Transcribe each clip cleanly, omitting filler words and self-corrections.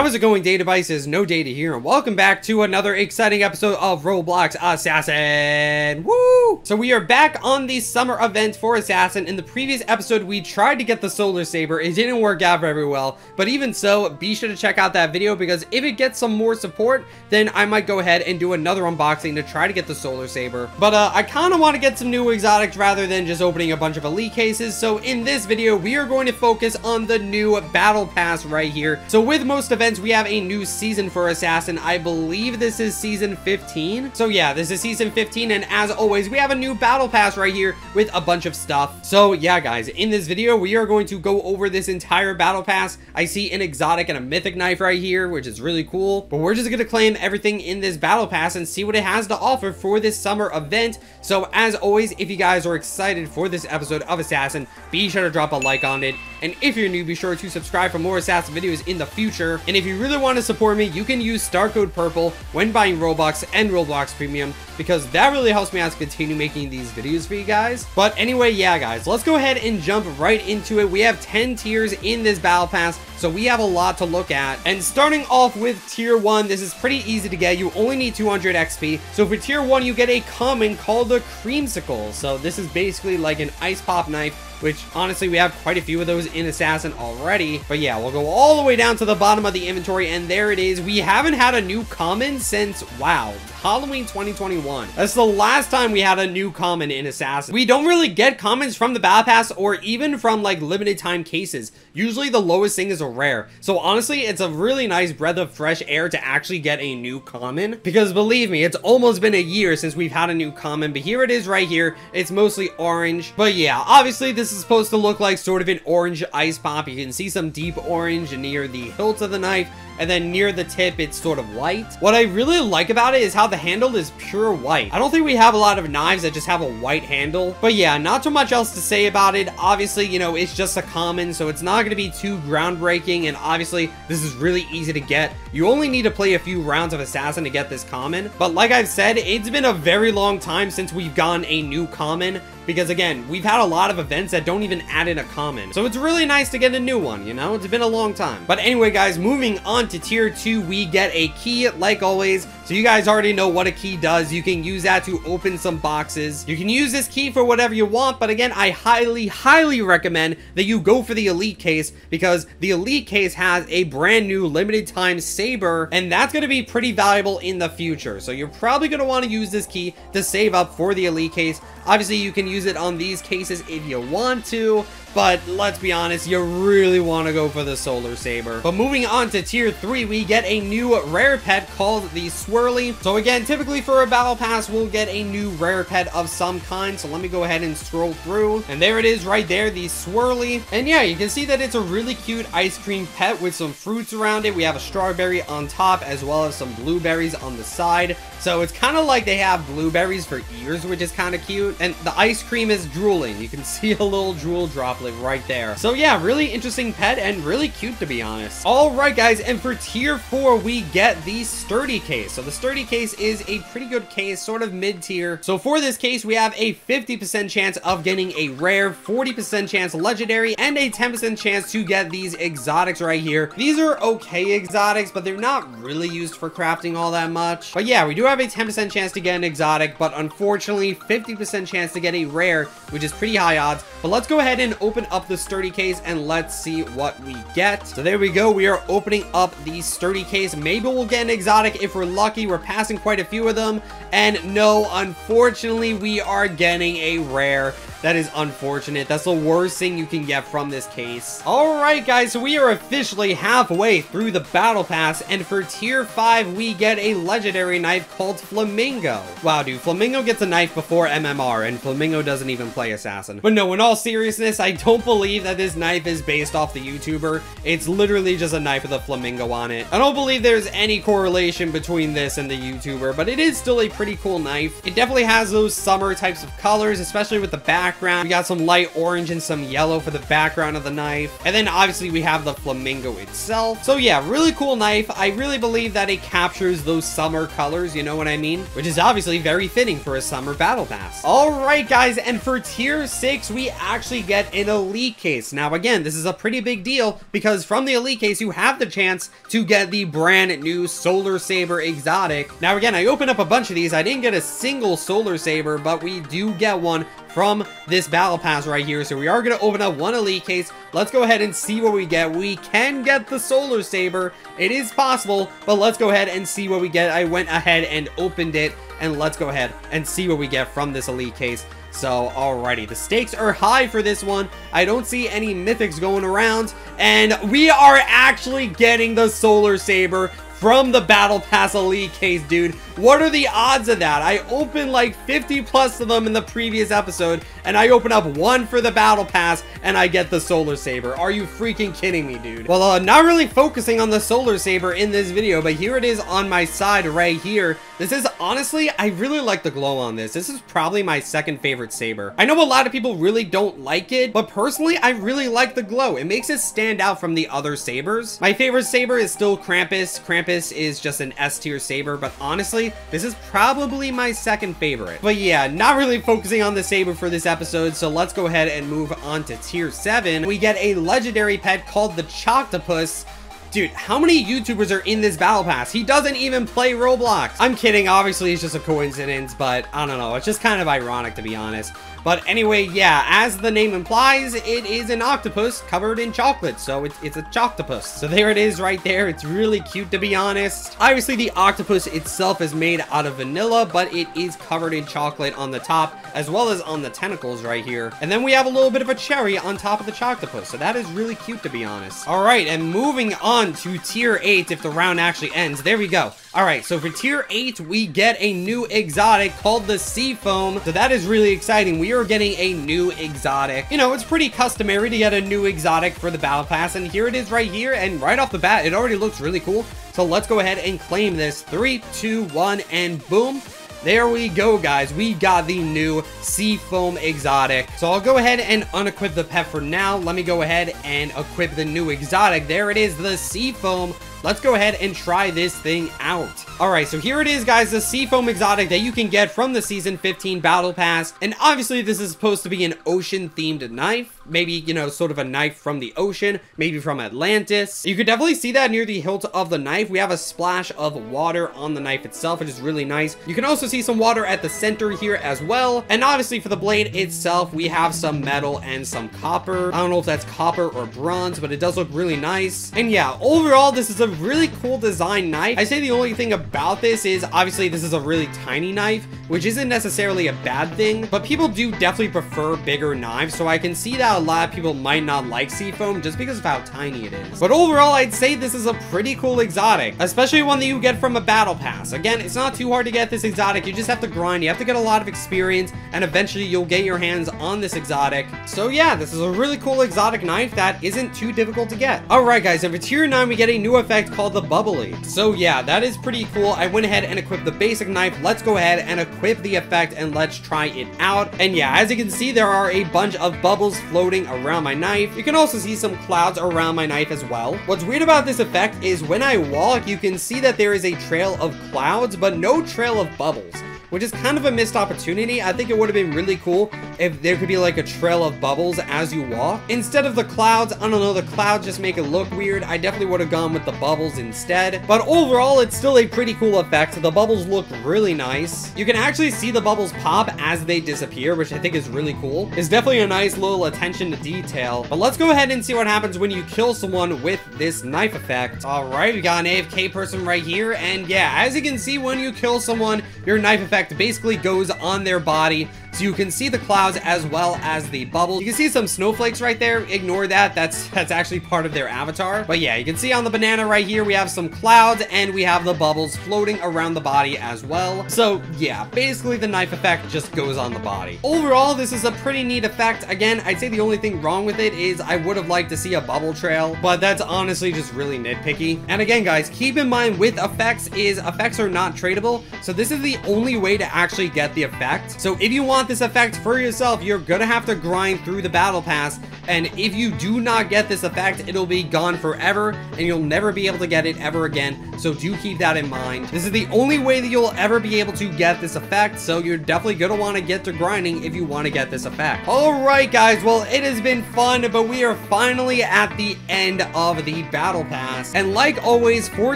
How's it going, data devices? No data here, and welcome back to another exciting episode of Roblox Assassin. Woo! So we are back on the summer event for Assassin. In the previous episode, we tried to get the solar saber. It didn't work out very well, but even so, be sure to check out that video because if it gets some more support, then I might go ahead and do another unboxing to try to get the solar saber. But I kind of want to get some new exotics rather than just opening a bunch of elite cases. So in this video, we are going to focus on the new battle pass right here. So with most events, we have a new season for Assassin. I believe this is season 15. So yeah, this is season 15, and as always, we have a new battle pass right here with a bunch of stuff. So yeah, guys, in this video, we are going to go over this entire battle pass. I see an exotic and a mythic knife right here, which is really cool, but we're just going to claim everything in this battle pass and see what it has to offer for this summer event. So as always, if you guys are excited for this episode of Assassin, be sure to drop a like on it, and if you're new, be sure to subscribe for more Assassin videos in the future. And if you really want to support me, you can use star code purple when buying Robux and Roblox Premium, because that really helps me out to continue making these videos for you guys. But anyway, yeah guys, let's go ahead and jump right into it. We have 10 tiers in this battle pass, so we have a lot to look at. And starting off with tier 1, this is pretty easy to get. You only need 200 XP. So for tier 1, you get a common called the Creamsicle. So this is basically like an ice pop knife, which honestly we have quite a few of those in Assassin already. But yeah, we'll go all the way down to the bottom of the inventory, and there it is. We haven't had a new common since, wow, Halloween 2021. That's the last time we had a new common in Assassin. We don't really get commons from the battle pass or even from like limited time cases. Usually the lowest thing is a rare. So honestly, it's a really nice breath of fresh air to actually get a new common, because believe me, it's almost been a year since we've had a new common. But here it is right here. It's mostly orange, but yeah, obviously this is supposed to look like sort of an orange ice pop. You can see some deep orange near the hilt of the knife, and then near the tip it's sort of white. What I really like about it is how the handle is pure white. I don't think we have a lot of knives that just have a white handle, but yeah, not too much else to say about it. Obviously, you know, it's just a common, so it's not going to be too groundbreaking, and obviously this is really easy to get. You only need to play a few rounds of Assassin to get this common, but like I've said, it's been a very long time since we've gotten a new common, because again, we've had a lot of events that don't even add in a common, so it's really nice to get a new one, you know. It's been a long time. But anyway guys, moving on to tier 2, we get a key like always. So you guys already know what a key does. You can use that to open some boxes. You can use this key for whatever you want, but again, I highly recommend that you go for the elite case, because the elite case has a brand new limited time saber, and that's going to be pretty valuable in the future. So you're probably going to want to use this key to save up for the elite case. Obviously you can use it on these cases if you want to, but let's be honest, you really want to go for the solar saber. But moving on to tier 3, we get a new rare pet called the Swirly. So again, typically for a battle pass, we'll get a new rare pet of some kind. So let me go ahead and scroll through, and there it is right there, the Swirly. And yeah, you can see that it's a really cute ice cream pet with some fruits around it. We have a strawberry on top as well as some blueberries on the side. So it's kind of like they have blueberries for ears, which is kind of cute. And the ice cream is drooling. You can see a little drool droplet right there. So yeah, really interesting pet and really cute, to be honest. All right guys, and for tier 4, we get the sturdy case. So the sturdy case is a pretty good case, sort of mid-tier. So for this case, we have a 50% chance of getting a rare, 40% chance legendary, and a 10% chance to get these exotics right here. These are okay exotics, but they're not really used for crafting all that much. But yeah, we do have a 10% chance to get an exotic, but unfortunately 50% chance to get a rare, which is pretty high odds. But let's go ahead and open up the sturdy case and let's see what we get. So there we go, we are opening up the sturdy case. Maybe we'll get an exotic if we're lucky. We're passing quite a few of them, and no, unfortunately we are getting a rare. That is unfortunate. That's the worst thing you can get from this case. Alright guys, so we are officially halfway through the battle pass, and for tier 5 we get a legendary knife called Flamingo. Wow dude, Flamingo gets a knife before MMR, and Flamingo doesn't even play Assassin. But no, in all seriousness, I don't believe that this knife is based off the YouTuber. It's literally just a knife with a flamingo on it. I don't believe there's any correlation between this and the YouTuber, but it is still a pretty cool knife. It definitely has those summer types of colors, especially with the back background. We got some light orange and some yellow for the background of the knife. And then obviously we have the flamingo itself. So yeah, really cool knife. I really believe that it captures those summer colors, you know what I mean? Which is obviously very fitting for a summer battle pass. All right, guys, and for tier 6, we actually get an elite case. Now, again, this is a pretty big deal because from the elite case, you have the chance to get the brand new Solar Saber exotic. Now, again, I opened up a bunch of these. I didn't get a single Solar Saber, but we do get one from this battle pass right here. So we are going to open up one elite case. Let's go ahead and see what we get. We can get the Solar Saber. It is possible, but let's go ahead and see what we get. I went ahead and opened it, and let's go ahead and see what we get from this elite case. So, alrighty, the stakes are high for this one. I don't see any mythics going around, and we are actually getting the Solar Saber from the Battle Pass Elite case, dude. What are the odds of that? I opened like 50 plus of them in the previous episode, and I open up one for the Battle Pass, and I get the Solar Saber. Are you freaking kidding me, dude? Well, not really focusing on the Solar Saber in this video, but here it is on my side right here. This is, honestly, I really like the glow on this. This is probably my second favorite saber. I know a lot of people really don't like it, but personally, I really like the glow. It makes it stand out from the other sabers. My favorite saber is still Krampus. Krampus is just an S tier saber, but honestly, this is probably my second favorite. But yeah, not really focusing on the saber for this episode, so let's go ahead and move on to tier 7. We get a legendary pet called the Choctopus. Dude, how many YouTubers are in this battle pass? He doesn't even play Roblox. I'm kidding, obviously it's just a coincidence, but I don't know, it's just kind of ironic to be honest. But anyway, yeah, as the name implies, it is an octopus covered in chocolate, so it's a choctopus. So there it is right there. It's really cute, to be honest. Obviously, the octopus itself is made out of vanilla, but it is covered in chocolate on the top, as well as on the tentacles right here. And then we have a little bit of a cherry on top of the choctopus, so that is really cute, to be honest. All right, and moving on to tier 8, if the round actually ends. There we go. All right, so for tier 8, we get a new exotic called the Sea Foam. So that is really exciting. We are getting a new exotic. You know, it's pretty customary to get a new exotic for the battle pass, and here it is right here, and right off the bat, it already looks really cool. So let's go ahead and claim this. 3, 2, 1, and boom. There we go, guys. We got the new Sea Foam exotic. So I'll go ahead and unequip the pet for now. Let me go ahead and equip the new exotic. There it is, the Sea Foam. Let's go ahead and try this thing out. All right, so here it is, guys, the Sea Foam exotic that you can get from the Season 15 Battle Pass. And obviously, this is supposed to be an ocean-themed knife. Maybe, you know, sort of a knife from the ocean, maybe from Atlantis. You could definitely see that near the hilt of the knife. We have a splash of water on the knife itself, which is really nice. You can also see some water at the center here as well. And obviously, for the blade itself, we have some metal and some copper. I don't know if that's copper or bronze, but it does look really nice. And yeah, overall, this is a really cool design knife. I say the only thing about this is obviously this is a really tiny knife, which isn't necessarily a bad thing, but people do definitely prefer bigger knives, so I can see that a lot of people might not like Sea Foam just because of how tiny it is. But overall, I'd say this is a pretty cool exotic, especially one that you get from a battle pass. Again, it's not too hard to get this exotic. You just have to grind. You have to get a lot of experience, and eventually you'll get your hands on this exotic. So yeah, this is a really cool exotic knife that isn't too difficult to get. All right, guys, and for tier 9, we get a new effect called the Bubbly. So yeah, that is pretty cool. I went ahead and equipped the basic knife. Let's go ahead and equip the effect and let's try it out. And yeah, as you can see, there are a bunch of bubbles floating around my knife. You can also see some clouds around my knife as well. What's weird about this effect is when I walk, you can see that there is a trail of clouds, but no trail of bubbles, which is kind of a missed opportunity. I think it would have been really cool if there could be like a trail of bubbles as you walk. Instead of the clouds, I don't know, the clouds just make it look weird. I definitely would have gone with the bubbles instead. But overall, it's still a pretty cool effect. The bubbles look really nice. You can actually see the bubbles pop as they disappear, which I think is really cool. It's definitely a nice little attention to detail. But let's go ahead and see what happens when you kill someone with this knife effect. All right, we got an AFK person right here. And yeah, as you can see, when you kill someone, your knife effect basically goes on their body, so you can see the clouds as well as the bubbles. You can see some snowflakes right there. Ignore that. That's actually part of their avatar. But yeah, you can see on the banana right here, we have some clouds and we have the bubbles floating around the body as well. So yeah, basically the knife effect just goes on the body. Overall, this is a pretty neat effect. Again, I'd say the only thing wrong with it is I would have liked to see a bubble trail, but that's honestly just really nitpicky. And again, guys, keep in mind with effects are not tradable. So this is the only way way to actually get the effect. So if you want this effect for yourself, you're gonna have to grind through the battle pass. And if you do not get this effect, it'll be gone forever and you'll never be able to get it ever again. So do keep that in mind. This is the only way that you'll ever be able to get this effect. So you're definitely gonna want to get to grinding if you want to get this effect. All right, guys. Well, it has been fun, but we are finally at the end of the battle pass. And like always, for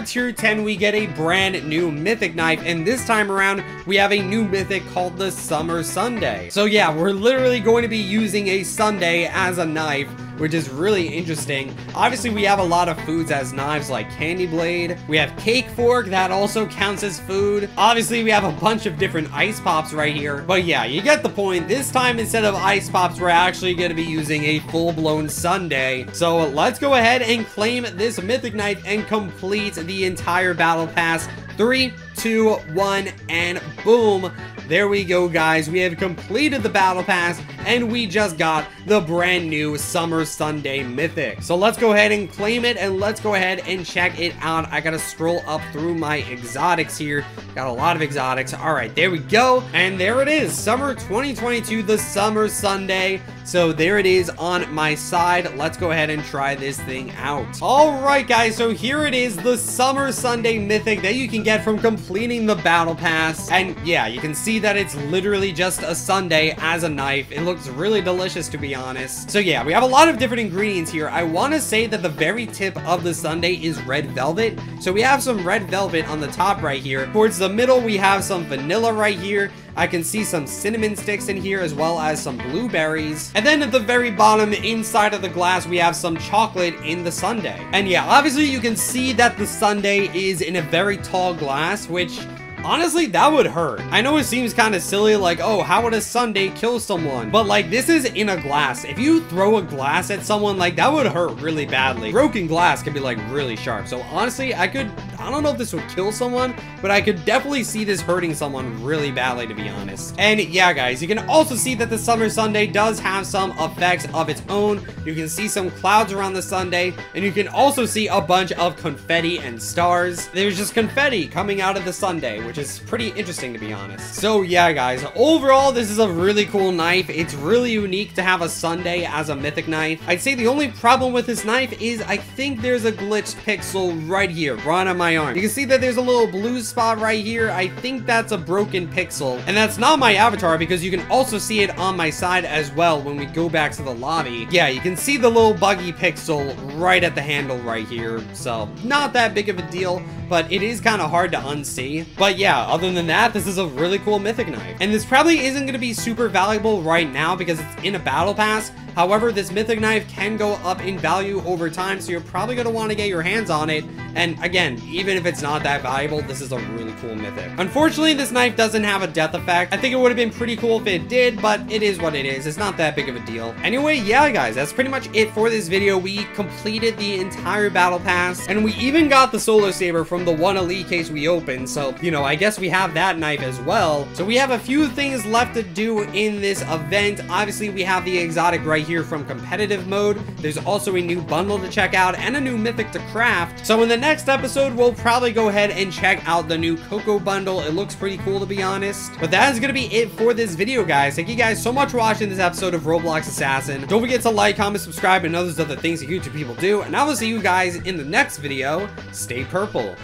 tier 10, we get a brand new mythic knife. And this time around, we have a new mythic called the Summer Sundae. So yeah, we're literally going to be using a sundae as a knife, which is really interesting. Obviously, we have a lot of foods as knives, like candy blade. We have cake fork, that also counts as food. Obviously, we have a bunch of different ice pops right here. But yeah, you get the point. This time, instead of ice pops, we're actually going to be using a full-blown sundae. So let's go ahead and claim this mythic knife and complete the entire battle pass. 3, 2, 1, and boom. There we go, guys. We have completed the battle pass and we just got the brand new Summer Sundae mythic. So let's go ahead and claim it and let's go ahead and check it out. I gotta scroll up through my exotics here. Got a lot of exotics. All right, there we go. And there it is, Summer 2022, the Summer Sundae. So there it is on my side. Let's go ahead and try this thing out. All right, guys, so here it is, the Summer Sundae mythic that you can get from completing the battle pass. And yeah, you can see that it's literally just a sundae as a knife. It looks really delicious, to be honest. So yeah, we have a lot of different ingredients here. I want to say that the very tip of the sundae is red velvet. So we have some red velvet on the top right here. Towards the middle, we have some vanilla right here. I can see some cinnamon sticks in here as well as some blueberries. And then at the very bottom inside of the glass, we have some chocolate in the sundae. And yeah, obviously you can see that the sundae is in a very tall glass, which honestly, that would hurt. I know it seems kind of silly, like, oh, how would a sundae kill someone? But like, this is in a glass. If you throw a glass at someone, like, that would hurt really badly. Broken glass can be like really sharp. So honestly, I don't know if this would kill someone, but I could definitely see this hurting someone really badly, to be honest. And yeah, guys, you can also see that the Summer Sundae does have some effects of its own. You can see some clouds around the sundae, and you can also see a bunch of confetti and stars. There's just confetti coming out of the sundae, which is pretty interesting, to be honest. So yeah, guys, overall, this is a really cool knife. It's really unique to have a sundae as a mythic knife. I'd say the only problem with this knife is I think there's a glitched pixel right here, right on my arm. You can see that there's a little blue spot right here. I think that's a broken pixel, and that's not my avatar because you can also see it on my side as well when we go back to the lobby. Yeah, you can see the little buggy pixel right at the handle right here. So not that big of a deal, but it is kind of hard to unsee. But yeah, other than that, this is a really cool mythic knife. And this probably isn't going to be super valuable right now because it's in a battle pass. However, this mythic knife can go up in value over time, so you're probably going to want to get your hands on it. And again, even if it's not that valuable, this is a really cool mythic. Unfortunately, this knife doesn't have a death effect. I think it would have been pretty cool if it did, but it is what it is. It's not that big of a deal. Anyway, yeah, guys, that's pretty much it for this video. We completed the entire battle pass, and we even got the solar saber from the one elite case we opened. So, you know, I guess we have that knife as well. So we have a few things left to do in this event. Obviously, we have the exotic right here from competitive mode. There's also a new bundle to check out and a new mythic to craft. So in the next episode, we'll probably go ahead and check out the new Cocoa bundle. It looks pretty cool, to be honest. But that is going to be it for this video, guys. Thank you guys so much for watching this episode of Roblox Assassin. Don't forget to like, comment, subscribe, and all those other things that YouTube people do. And I will see you guys in the next video. Stay purple.